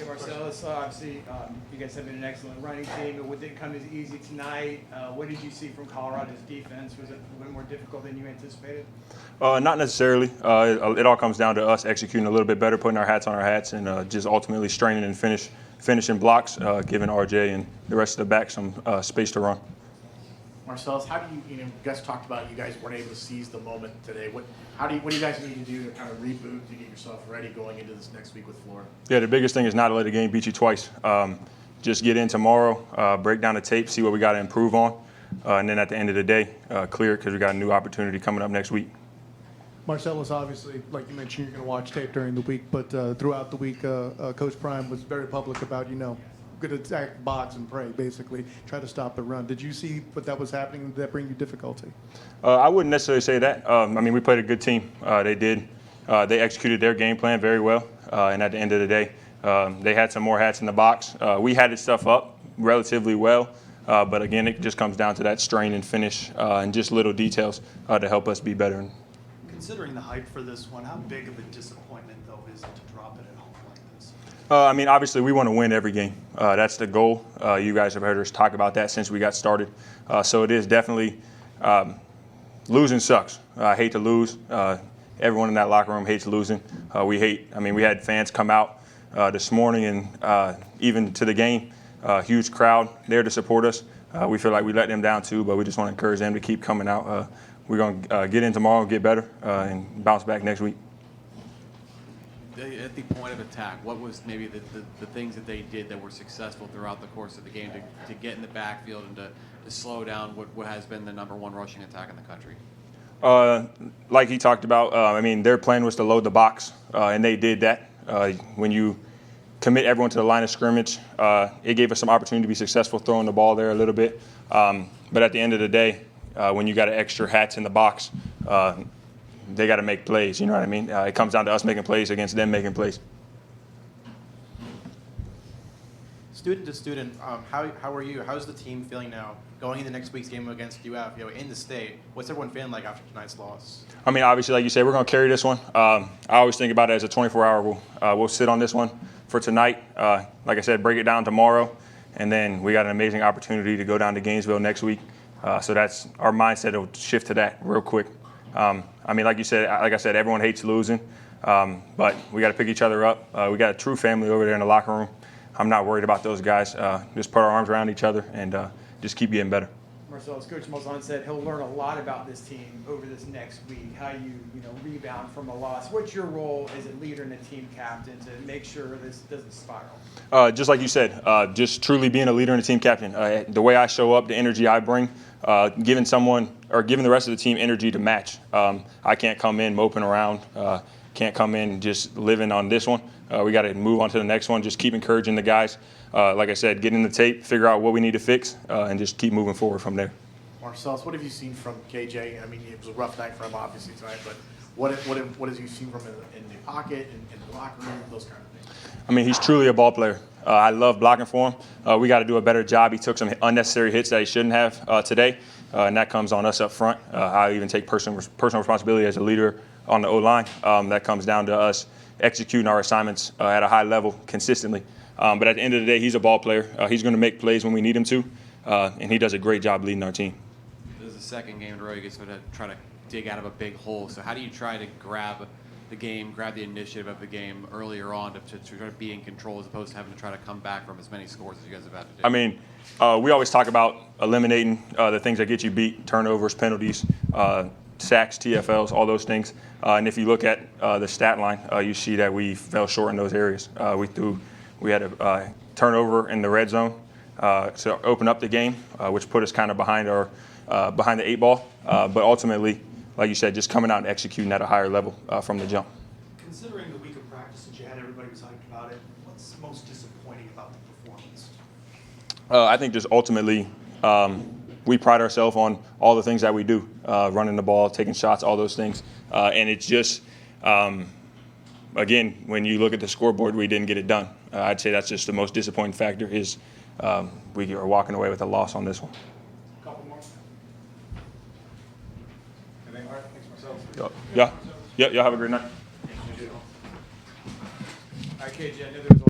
Hey Marcellus, obviously you guys have been an excellent running team, but it didn't come as easy tonight. What did you see from Colorado's defense? Was it a little more difficult than you anticipated? Not necessarily. It all comes down to us executing a little bit better, putting our hats on our hats, and just ultimately straining and finishing blocks, giving RJ and the rest of the back some space to run. Marcellus, how do you guys talked about you guys weren't able to seize the moment today. What do you guys need to do to kind of reboot to get yourself ready going into this next week with Florida? Yeah, the biggest thing is not to let the game beat you twice. Just get in tomorrow, break down the tape, see what we got to improve on, and then at the end of the day, clear it because we got a new opportunity coming up next week. Marcellus, obviously, like you mentioned, you're going to watch tape during the week, but throughout the week, Coach Prime was very public about, good attack box and pray, basically, try to stop the run. Did you see what that was happening? Did that bring you difficulty? I wouldn't necessarily say that. We played a good team. They did. They executed their game plan very well, and at the end of the day, they had some more hats in the box. We had it stuff up relatively well, but again, it just comes down to that strain and finish and just little details to help us be better. Considering the hype for this one, how big of a disappointment, though, is it to drop it at home like this? Obviously, we want to win every game. That's the goal. You guys have heard us talk about that since we got started. So it is definitely losing sucks. I hate to lose. Everyone in that locker room hates losing. We had fans come out this morning and even to the game, huge crowd there to support us. We feel like we let them down too, but we just want to encourage them to keep coming out. We're going to get in tomorrow, get better, and bounce back next week. At the point of attack, what was maybe the things that they did that were successful throughout the course of the game to get in the backfield and to slow down what has been the #1 rushing attack in the country? Like he talked about, their plan was to load the box, and they did that. When you commit everyone to the line of scrimmage, it gave us some opportunity to be successful throwing the ball there a little bit. But at the end of the day, when you got extra hats in the box, they got to make plays. You know what I mean? It comes down to us making plays against them making plays. Student to student, how are you? How's the team feeling now going into next week's game against UF? In the state, what's everyone feeling like after tonight's loss? Obviously, like you said, we're going to carry this one. I always think about it as a 24-hour rule. We'll sit on this one for tonight. Like I said, break it down tomorrow, and then we got an amazing opportunity to go down to Gainesville next week. So that's our mindset will shift to that real quick. Like I said, everyone hates losing, but we got to pick each other up. We got a true family over there in the locker room. I'm not worried about those guys. Just put our arms around each other and just keep getting better. Marcellus, Coach Malzahn said he'll learn a lot about this team over this next week, how you rebound from a loss. What's your role as a leader and a team captain to make sure this doesn't spiral? Just like you said, just truly being a leader and a team captain. The way I show up, the energy I bring, giving the rest of the team energy to match. I can't come in moping around, can't come in just living on this one. We got to move on to the next one, just keep encouraging the guys. Like I said, get in the tape, figure out what we need to fix, and just keep moving forward from there. Marcellus, what have you seen from KJ? It was a rough night for him, obviously, tonight, but what have you seen from him in the pocket, in the locker room, those kind of things? He's truly a ball player. I love blocking for him. We got to do a better job. He took some unnecessary hits that he shouldn't have today, and that comes on us up front. I even take personal responsibility as a leader on the O-line. That comes down to us executing our assignments at a high level consistently. But at the end of the day, he's a ball player. He's going to make plays when we need him to, and he does a great job leading our team. This is the second game in a row you guys to try to dig out of a big hole. So how do you try to grab the game, grab the initiative of the game earlier on to try to be in control as opposed to having to try to come back from as many scores as you guys have had to do? We always talk about eliminating the things that get you beat, turnovers, penalties, sacks, TFLs, all those things. And if you look at the stat line, you see that we fell short in those areas. We had a turnover in the red zone to open up the game, which put us kind of behind the 8 ball. But ultimately, like you said, just coming out and executing at a higher level from the jump. Considering the week of practice that you had, everybody was hyped about it. What's most disappointing about the performance? I think just ultimately, we pride ourselves on all the things that we do, running the ball, taking shots, all those things. And it's just, again, when you look at the scoreboard, we didn't get it done. I'd say that's just the most disappointing factor is we are walking away with a loss on this one. Couple more. All right, thanks, Marcellus. Yeah. Y'all have a great night. All right, KJ, I know there was